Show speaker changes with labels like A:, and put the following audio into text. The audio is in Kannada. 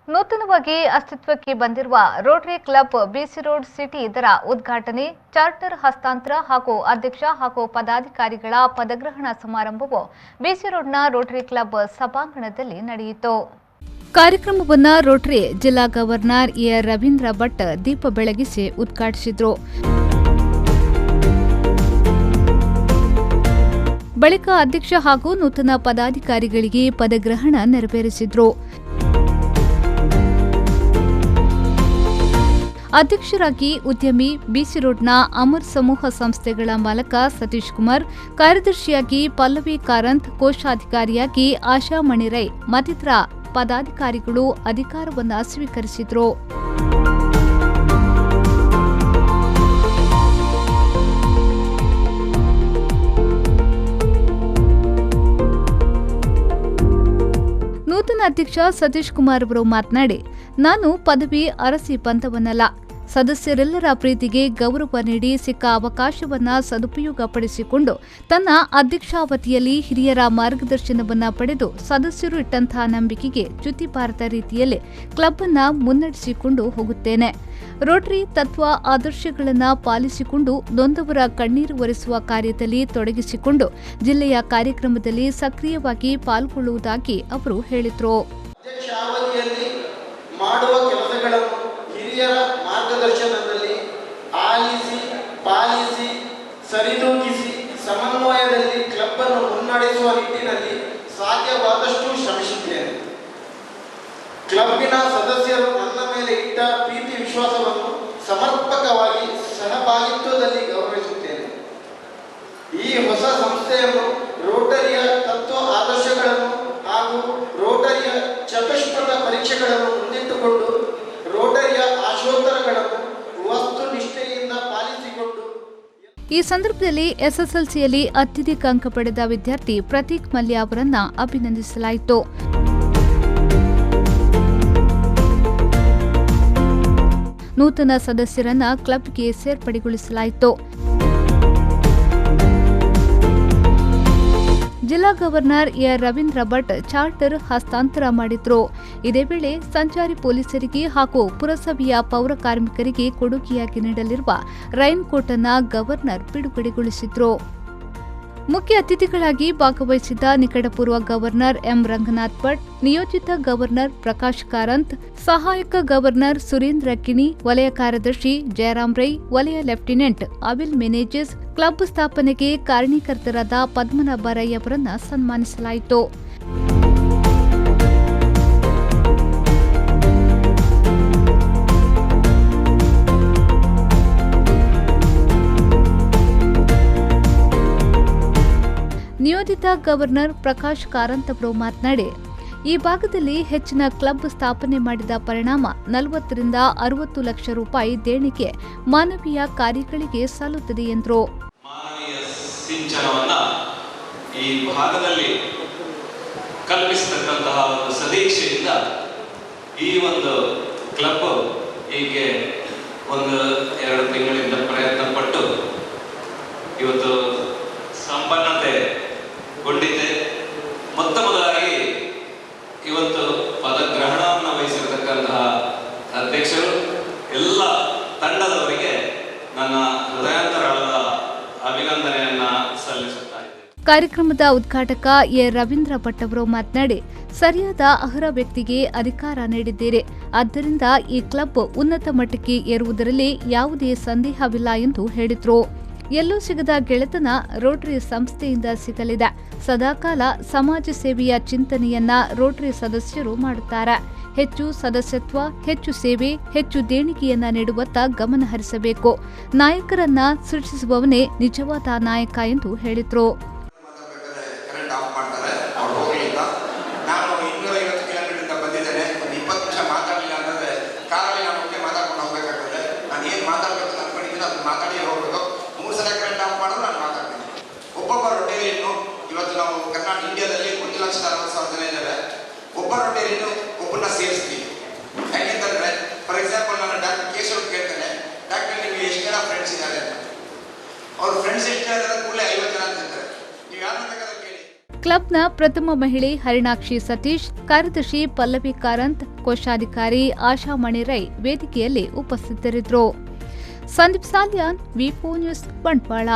A: ನೂತನವಾಗಿ ಅಸ್ತಿತ್ವಕ್ಕೆ ಬಂದಿರುವ ರೋಟರಿ ಕ್ಲಬ್ ಬಿಸಿ ರೋಡ್ ಸಿಟಿ ಇದರ ಉದ್ಘಾಟನೆ, ಚಾರ್ಟರ್ ಹಸ್ತಾಂತರ ಹಾಗೂ ಅಧ್ಯಕ್ಷ ಹಾಗೂ ಪದಾಧಿಕಾರಿಗಳ ಪದಗ್ರಹಣ ಸಮಾರಂಭವು ಬಿಸಿ ರೋಡ್ನ ರೋಟರಿ ಕ್ಲಬ್ ಸಭಾಂಗಣದಲ್ಲಿ ನಡೆಯಿತು. ಕಾರ್ಯಕ್ರಮವನ್ನು ರೋಟರಿ ಜಿಲ್ಲಾ ಗವರ್ನರ್ ಎ ರವೀಂದ್ರ ಭಟ್ ದೀಪ ಬೆಳಗಿಸಿ ಉದ್ಘಾಟಿಸಿದರು. ಬಳಿಕ ಅಧ್ಯಕ್ಷ ಹಾಗೂ ನೂತನ ಪದಾಧಿಕಾರಿಗಳಿಗೆ ಪದಗ್ರಹಣ ನೆರವೇರಿಸಿದರು. ಅಧ್ಯಕ್ಷರಾಗಿ ಉದ್ಯಮಿ ಬಿಸಿ ರೋಡ್ನ ಅಮರ್ ಸಮೂಹ ಸಂಸ್ಥೆಗಳ ಮಾಲಕ ಸತೀಶ್ ಕುಮಾರ್, ಕಾರ್ಯದರ್ಶಿಯಾಗಿ ಪಲ್ಲವಿ ಕಾರಂತ್, ಕೋಶಾಧಿಕಾರಿಯಾಗಿ ಆಶಾ ಮಣಿರೈ ಮತ್ತಿತರ ಪದಾಧಿಕಾರಿಗಳು ಅಧಿಕಾರವನ್ನು ಸ್ವೀಕರಿಸಿದರು. ನೂತನ ಅಧ್ಯಕ್ಷ ಸತೀಶ್ ಕುಮಾರ್ ಅವರು ಮಾತನಾಡಿ, ನಾನು ಪದವಿ ಅರಸಿ ಪಂಥವನ್ನಲ್ಲ, ಸದಸ್ಯರೆಲ್ಲರ ಪ್ರೀತಿಗೆ ಗೌರವ ನೀಡಿ ಸಿಕ್ಕ ಅವಕಾಶವನ್ನ ಸದುಪಯೋಗಪಡಿಸಿಕೊಂಡು ತನ್ನ ಅಧ್ಯಕ್ಷಾವಧಿಯಲ್ಲಿ ಹಿರಿಯರ ಮಾರ್ಗದರ್ಶನವನ್ನ ಪಡೆದು ಸದಸ್ಯರು ಇಟ್ಟಂತಹ ನಂಬಿಕೆಗೆ ಚ್ಯುತಿ ಬಾರದ ರೀತಿಯಲ್ಲಿ ಕ್ಲಬ್ ಅನ್ನ ಮುನ್ನಡೆಸಿಕೊಂಡು ಹೋಗುತ್ತೇನೆ. ರೋಟರಿ ತತ್ವ ಆದರ್ಶಗಳನ್ನು ಪಾಲಿಸಿಕೊಂಡು ನೊಂದವರ ಕಣ್ಣೀರು ಒರೆಸುವ ಕಾರ್ಯದಲ್ಲಿ ತೊಡಗಿಸಿಕೊಂಡು ಜಿಲ್ಲೆಯ ಕಾರ್ಯಕ್ರಮದಲ್ಲಿ ಸಕ್ರಿಯವಾಗಿ ಪಾಲ್ಗೊಳ್ಳುವುದಾಗಿ ಅವರು ಹೇಳಿದರು.
B: ಮಾಡುವ ಕೆಲಸಗಳನ್ನು ಹಿರಿಯರ ಮಾರ್ಗದರ್ಶನದಲ್ಲಿ ಆಲಿಸಿ ಪಾಲಿಸಿ ಸರಿದೂಗಿಸಿ ಸಮನ್ವಯದಲ್ಲಿ ಕ್ಲಬ್ ಅನ್ನು ಮುನ್ನಡೆಸುವ ನಿಟ್ಟಿನಲ್ಲಿ ಸಾಧ್ಯವಾದಷ್ಟು ಶ್ರಮಿಸಿದ್ದೇನೆ. ಕ್ಲಬ್ಬಿನ ಸದಸ್ಯರು ನನ್ನ ಮೇಲೆ ಇಟ್ಟ ಪ್ರೀತಿ ವಿಶ್ವಾಸವನ್ನು ಸಮರ್ಪಕವಾಗಿ ಸಹಭಾಗಿತ್ವದಲ್ಲಿ ಗೌರವಿಸುತ್ತೇನೆ. ಈ ಹೊಸ ಸಂಸ್ಥೆಯನ್ನು ರೋಟರಿಯ ತತ್ವ ಆದರ್ಶಗಳನ್ನು ಹಾಗೂ ರೋಟರಿಯ ಚತುಷ್ಪಥ ಪರೀಕ್ಷೆಗಳನ್ನು ಮುಂದಿಟ್ಟುಕೊಂಡು ರೋಟರಿಯ ಆಶೋತ್ತರಗಳನ್ನು ವಸ್ತುನಿಷ್ಠೆಯಿಂದ ಪಾಲಿಸಿಕೊಂಡು.
A: ಈ ಸಂದರ್ಭದಲ್ಲಿ ಎಸ್ಎಸ್ಎಲ್ಸಿಯಲ್ಲಿ ಅತ್ಯಧಿಕ ಅಂಕ ಪಡೆದ ವಿದ್ಯಾರ್ಥಿ ಪ್ರತೀಕ್ ಮಲ್ಯ ಅವರನ್ನ ಅಭಿನಂದಿಸಲಾಯಿತು. ನೂತನ ಸದಸ್ಯರನ್ನ ಕ್ಲಬ್ಗೆ ಸೇರ್ಪಡೆಗೊಳಿಸಲಾಯಿತು. ಜಿಲ್ಲಾ governor A Ravindra Bhat charter ಹಸ್ತಾಂತರ ಮಾಡಿದ್ರು. ಇದೇ ವೇಳೆ ಸಂಚಾರಿ ಪೊಲೀಸರಿಗೆ ಹಾಗೂ ಪುರಸಭೆಯ ಪೌರ ಕಾರ್ಮಿಕರಿಗೆ ಕೊಡುಗೆಯಾಗಿ ನೀಡಲಿರುವ ರೈನ್ ಕೋಟ್ ಅನ್ನು ಗವರ್ನರ್ ಬಿಡುಗಡೆಗೊಳಿಸಿದ್ರು. ಮುಖ್ಯ ಅತಿಥಿಗಳಾಗಿ ಭಾಗವಹಿಸಿದ್ದ ನಿಕಟಪೂರ್ವ ಗವರ್ನರ್ ಎಂ ರಂಗನಾಥ್ ಭಟ್, ನಿಯೋಜಿತ ಗವರ್ನರ್ ಪ್ರಕಾಶ್ ಕಾರಂತ್, ಸಹಾಯಕ ಗವರ್ನರ್ ಸುರೇಂದ್ರ ಕಿಣಿ, ವಲಯ ಕಾರ್ಯದರ್ಶಿ ಜಯರಾಮ್ ರೈ, ವಲಯ ಲೆಫ್ಟಿನೆಂಟ್ ಅವಿಲ್ ಮೆನೇಜಸ್, ಕ್ಲಬ್ ಸ್ಥಾಪನೆಗೆ ಕಾರಣೀಕರ್ತರಾದ ಪದ್ಮನಾಭ ರೈ ಅವರನ್ನ ಸನ್ಮಾನಿಸಲಾಯಿತು. ನಿಯೋಜಿತ ಗವರ್ನರ್ ಪ್ರಕಾಶ್ ಕಾರಂತ್ ಅವರು ಮಾತನಾಡಿ, ಈ ಭಾಗದಲ್ಲಿ ಹೆಚ್ಚಿನ ಕ್ಲಬ್ ಸ್ಥಾಪನೆ ಮಾಡಿದ ಪರಿಣಾಮ 40 ರಿಂದ 60 ಲಕ್ಷ ರೂಪಾಯಿ ದೇಣಿಗೆ ಮಾನವೀಯ ಕಾರ್ಯಗಳಿಗೆ ಸಲ್ಲುತ್ತದೆ ಎಂದರು.
C: ಮಾನವೀಯ ಸಿಂಚನವನ್ನ ಈ ಭಾಗದಲ್ಲಿ ಕಲ್ಪಿಸತಕ್ಕಂತಹ ಒಂದು ಸದೀಕ್ಷೆಯಿಂದ ಈ ಒಂದು ಕ್ಲಬ್ ಹೀಗೆ 1-2 ತಿಂಗಳಿಂದ ಪ್ರಯತ್ನ ಪಟ್ಟು ಇವತ್ತು ಸಂಪನ್ನತೆ ಗೊಂಡಿದೆ. ಮೊತ್ತ ಮೊದಲಾಗಿ ಇವತ್ತು ಪದಗ್ರಹಣವನ್ನು ವಹಿಸಿರತಕ್ಕಂತಹ ಅಧ್ಯಕ್ಷರು ಎಲ್ಲ ತಂಡದವರಿಗೆ ನನ್ನ ಹೃದಯಾಂತರಾಳದ ಅಭಿನಂದನೆಯನ್ನ ಸಲ್ಲಿಸುತ್ತಾ ಇದ್ದೇನೆ.
A: ಕಾರ್ಯಕ್ರಮದ ಉದ್ಘಾಟಕ ಎ ರವೀಂದ್ರ ಭಟ್ ಅವರು ಮಾತನಾಡಿ, ಸರಿಯಾದ ಅರ್ಹ ವ್ಯಕ್ತಿಗೆ ಅಧಿಕಾರ ನೀಡಿದ್ದೀರಿ, ಆದ್ದರಿಂದ ಈ ಕ್ಲಬ್ ಉನ್ನತ ಮಟ್ಟಕ್ಕೆ ಏರುವುದರಲ್ಲಿ ಯಾವುದೇ ಸಂದೇಹವಿಲ್ಲ ಎಂದು ಹೇಳಿದರು. ಎಲ್ಲೂ ಸಿಗದ ಗೆಳೆತನ ರೋಟರಿ ಸಂಸ್ಥೆಯಿಂದ ಸಿಗಲಿದೆ. ಸದಾಕಾಲ ಸಮಾಜ ಸೇವೆಯ ಚಿಂತನೆಯನ್ನ ರೋಟರಿ ಸದಸ್ಯರು ಮಾಡುತ್ತಾರೆ. ಹೆಚ್ಚು ಸದಸ್ಯತ್ವ, ಹೆಚ್ಚು ಸೇವೆ, ಹೆಚ್ಚು ದೇಣಿಗೆಯನ್ನ ನೀಡುವತ್ತ ಗಮನ ಹರಿಸಬೇಕು. ನಾಯಕರನ್ನ ಸೃಷ್ಟಿಸುವವನೇ ನಿಜವಾದ ನಾಯಕ ಎಂದು ಹೇಳಿದರು.
D: ಒಬ್ಬೊಬ್ಬ ರೊಟೇರಿಯನ್ನು ಇವತ್ತು ನಾವು ಕರ್ನಾಟಕ ಇಂಡಿಯಾದಲ್ಲಿ 1,60,000 ಜನ ಇದ್ದಾರೆ. ಒಬ್ಬ ರೊಟೇರಿಯನ್ನು ಒಬ್ಬನ ಸೇರಿಸ್ತೀವಿ. ಯಾಕೆಂತಂದ್ರೆ ಫಾರ್ ಎಕ್ಸಾಂಪಲ್ ನಾನು ಡಾಕ್ಟರ್ ಕೇಶವ್ ಕೇಳ್ತೇನೆ, ಡಾಕ್ಟರ್ ನಿಮಗೆ ಎಷ್ಟು ಜನ ಫ್ರೆಂಡ್ಸ್ ಇದ್ದಾರೆ ಅಂತ. ಅವ್ರ ಫ್ರೆಂಡ್ಸ್ ಎಷ್ಟು ಜನ ಇದ್ದಾರೆ ಕೂಡಲೇ 50 ಜನ ಅಂತ ಹೇಳ್ತಾರೆ. ನೀವು ಯಾರನ್ನ ಬೇಕಾದ್ರೂ ಕೇಳಿ.
A: ಕ್ಲಬ್ನ ಪ್ರಥಮ ಮಹಿಳೆ ಹರಿಣಾಕ್ಷಿ ಸತೀಶ್, ಕಾರ್ಯದರ್ಶಿ ಪಲ್ಲವಿ ಕಾರಂತ್, ಕೋಶಾಧಿಕಾರಿ ಆಶಾಮಣಿ ರೈ ವೇದಿಕೆಯಲ್ಲಿ ಉಪಸ್ಥಿತರಿದ್ದರು. ಸಂದೀಪ್ ಸಾಲ್ಯಾನ್, ವಿ4 ನ್ಯೂಸ್, ಬಂಟ್ವಾಳ.